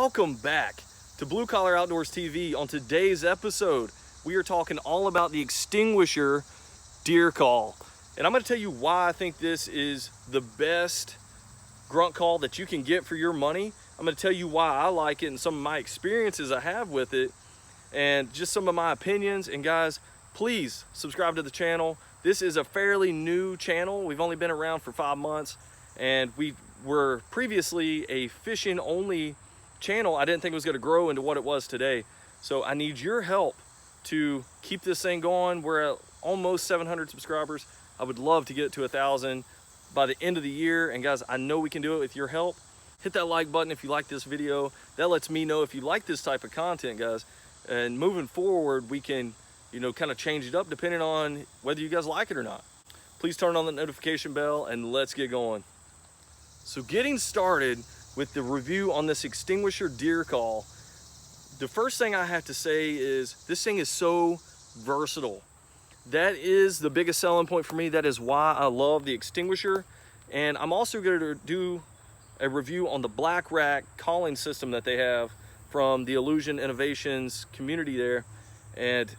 Welcome back to Blue Collar Outdoors TV. On today's episode, we are talking all about the Extinguisher deer call. And I'm going to tell you why I think this is the best grunt call that you can get for your money. I'm going to tell you why I like it and some of my experiences I have with it and just some of my opinions. And guys, please subscribe to the channel. This is a fairly new channel. We've only been around for 5 months, and we were previously a fishing only channel. I didn't think it was going to grow into what it was today. So I need your help to keep this thing going. We're at almost 700 subscribers. I would love to get it to 1,000 by the end of the year. And guys, I know we can do it with your help. Hit that like button if you like this video. That lets me know if you like this type of content, guys. And moving forward, we can, kind of change it up depending on whether you guys like it or not. Please turn on the notification bell and let's get going. So getting started with the review on this Extinguisher deer call, the first thing I have to say is this thing is so versatile. That is the biggest selling point for me. That is why I love the Extinguisher. And I'm also going to do a review on the Black Rack calling system that they have from the Illusion Innovations community there. And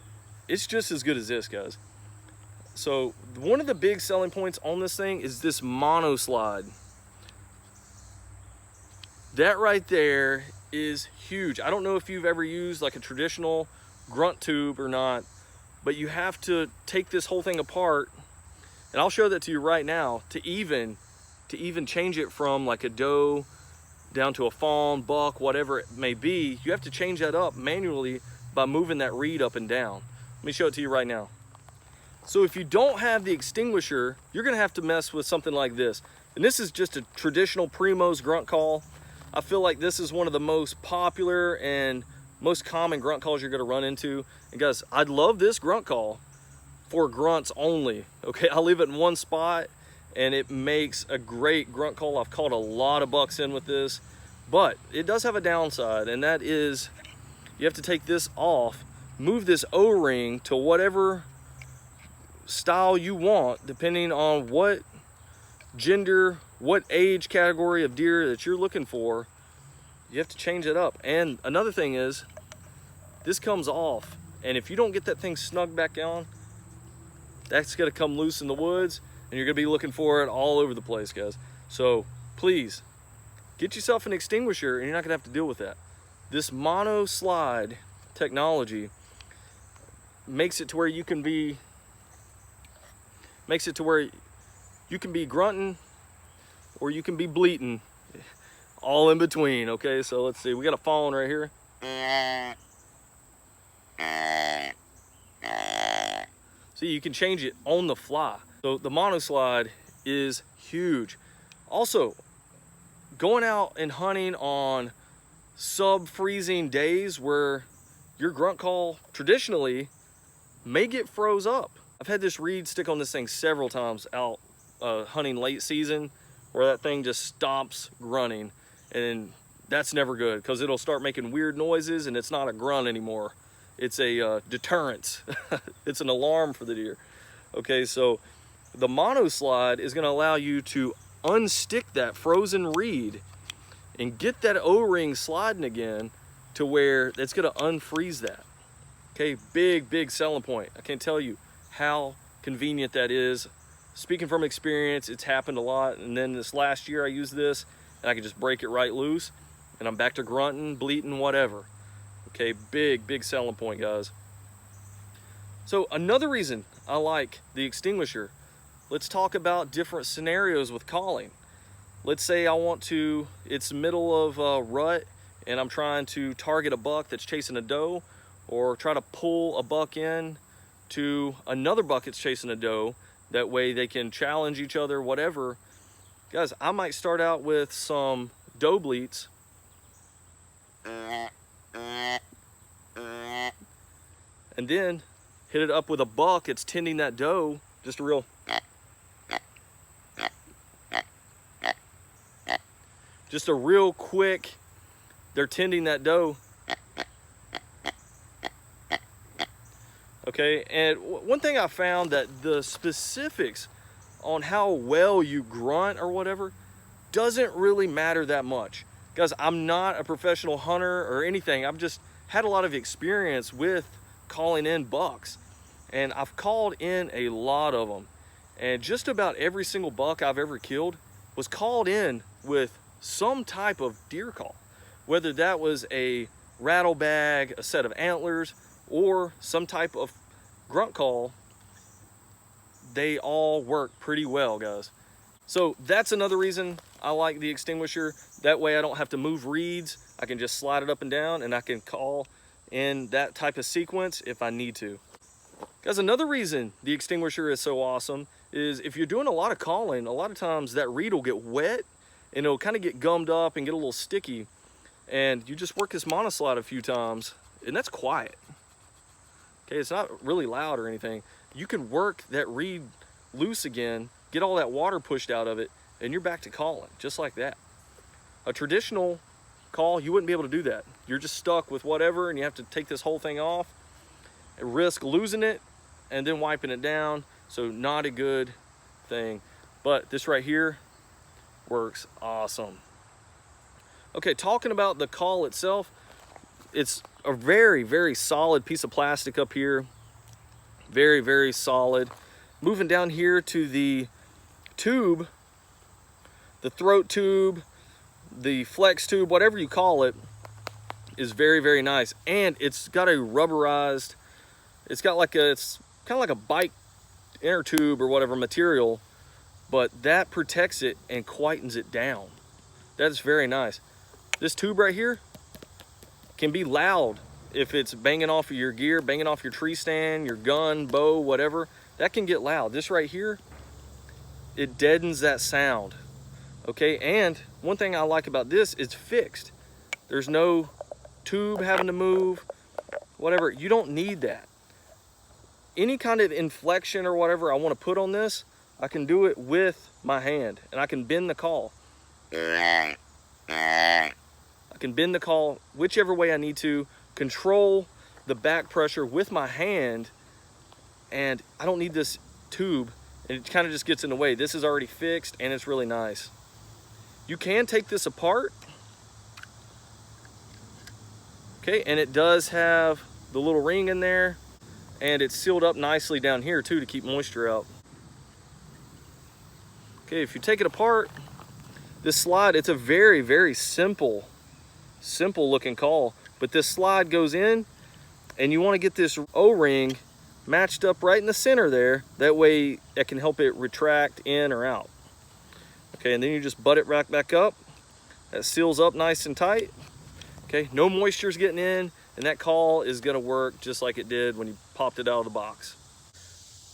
it's just as good as this, guys. So one of the big selling points on this thing is this mono slide. That right there is huge. I don't know if you've ever used like a traditional grunt tube or not, but you have to take this whole thing apart, and I'll show that to you right now, to even change it from like a doe down to a fawn, buck, whatever it may be. You have to change that up manually by moving that reed up and down. Let me show it to you right now. So if you don't have the Extinguisher, you're gonna have to mess with something like this. And this is just a traditional Primos grunt call. I feel like this is one of the most popular and most common grunt calls you're gonna run into. And guys, I'd love this grunt call for grunts only. Okay, I'll leave it in one spot and it makes a great grunt call. I've caught a lot of bucks in with this, but it does have a downside, and that is you have to take this off, move this O-ring to whatever style you want, depending on what gender, what age category of deer that you're looking for. You have to change it up. And another thing is, this comes off, and if you don't get that thing snug back on, that's gonna come loose in the woods, and you're gonna be looking for it all over the place, guys. So please, get yourself an Extinguisher, and you're not gonna have to deal with that. This mono slide technology makes it to where you can be grunting or you can be bleating, all in between. Okay, so let's see, we got a fawn right here. See, you can change it on the fly. So the mono slide is huge. Also, going out and hunting on sub-freezing days where your grunt call traditionally may get froze up. I've had this reed stick on this thing several times out hunting late season, where that thing just stops grunting, and that's never good because it'll start making weird noises, and it's not a grunt anymore. It's a deterrent. It's an alarm for the deer. Okay, so the mono slide is going to allow you to unstick that frozen reed and get that O-ring sliding again to where it's going to unfreeze that. Okay, big selling point. I can't tell you how convenient that is. Speaking from experience, it's happened a lot. And then this last year I used this and I could just break it right loose and I'm back to grunting, bleating, whatever. Okay, big selling point, guys. So another reason I like the Extinguisher, let's talk about different scenarios with calling. Let's say I want to, it's middle of a rut and I'm trying to target a buck that's chasing a doe, or try to pull a buck in to another buck that's chasing a doe. That way they can challenge each other, whatever. Guys, I might start out with some doe bleats. And then hit it up with a buck that's tending that doe. Just a real. Just a real quick, they're tending that doe. Okay, and one thing I found that the specifics on how well you grunt or whatever doesn't really matter that much. Guys, I'm not a professional hunter or anything. I've just had a lot of experience with calling in bucks, and I've called in a lot of them. And just about every single buck I've ever killed was called in with some type of deer call, whether that was a rattle bag, a set of antlers, or some type of grunt call. They all work pretty well, guys. So that's another reason I like the Extinguisher. That way I don't have to move reeds. I can just slide it up and down, and I can call in that type of sequence if I need to. Guys, another reason the Extinguisher is so awesome is if you're doing a lot of calling, a lot of times that reed will get wet and it'll kind of get gummed up and get a little sticky. And you just work this monoslide a few times, and that's quiet. Okay, it's not really loud or anything. You can work that reed loose again, get all that water pushed out of it, and you're back to calling, just like that. A traditional call, you wouldn't be able to do that. You're just stuck with whatever, and you have to take this whole thing off and risk losing it and then wiping it down. So not a good thing. But this right here works awesome. Okay, talking about the call itself, it's a very, very solid piece of plastic up here. Very, very solid. Moving down here to the tube, the throat tube, the flex tube, whatever you call it, is very, very nice. And it's got a rubberized, it's got like a, it's kind of like a bike inner tube or whatever material, but that protects it and quietens it down. That's very nice. This tube right here can be loud if it's banging off of your gear, banging off your tree stand, your gun, bow, whatever. That can get loud. This right here, it deadens that sound. Okay, and one thing I like about this, it's fixed. There's no tube having to move, whatever. You don't need that. Any kind of inflection or whatever I want to put on this, I can do it with my hand, and I can bend the call. I can bend the call whichever way I need to, control the back pressure with my hand, and I don't need this tube, and it kind of just gets in the way. This is already fixed, and it's really nice. You can take this apart. Okay, and it does have the little ring in there, and it's sealed up nicely down here too to keep moisture out. Okay, if you take it apart, this slide, it's a very, very simple looking call, but this slide goes in, and you want to get this O-ring matched up right in the center there. That way it can help it retract in or out. Okay, and then you just butt it right back up. That seals up nice and tight. Okay, no moisture's getting in, and that call is gonna work just like it did when you popped it out of the box.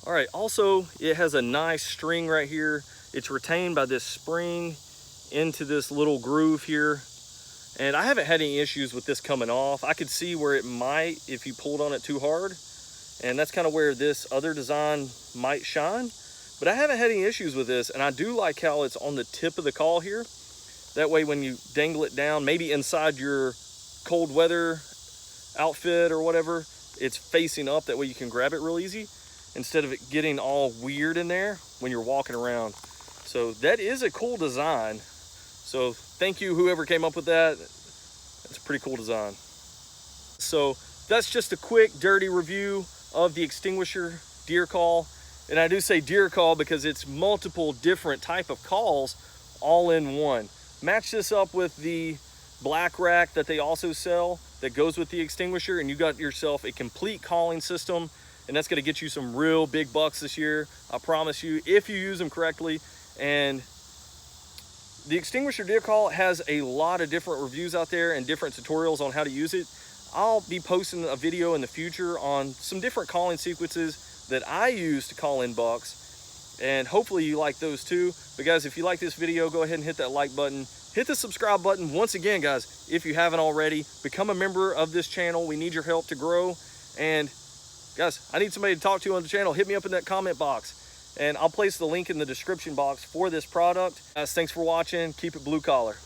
All right, also it has a nice string right here. It's retained by this spring into this little groove here. And I haven't had any issues with this coming off. I could see where it might if you pulled on it too hard. And that's kind of where this other design might shine. But I haven't had any issues with this. And I do like how it's on the tip of the call here. That way when you dangle it down, maybe inside your cold weather outfit or whatever, it's facing up. That way you can grab it real easy instead of it getting all weird in there when you're walking around. So that is a cool design. So thank you, whoever came up with that. That's a pretty cool design. So that's just a quick, dirty review of the Extinguisher deer call. And I do say deer call because it's multiple different type of calls all in one. Match this up with the black rack that they also sell that goes with the Extinguisher, and you got yourself a complete calling system, and that's gonna get you some real big bucks this year. I promise you, if you use them correctly. And the Extinguisher deer call has a lot of different reviews out there and different tutorials on how to use it. I'll be posting a video in the future on some different calling sequences that I use to call in bucks, and hopefully you like those too. But guys, if you like this video, go ahead and hit that like button. Hit the subscribe button. Once again, guys, if you haven't already, become a member of this channel. We need your help to grow. And guys, I need somebody to talk to on the channel. Hit me up in that comment box, and I'll place the link in the description box for this product. Guys, thanks for watching. Keep it blue collar.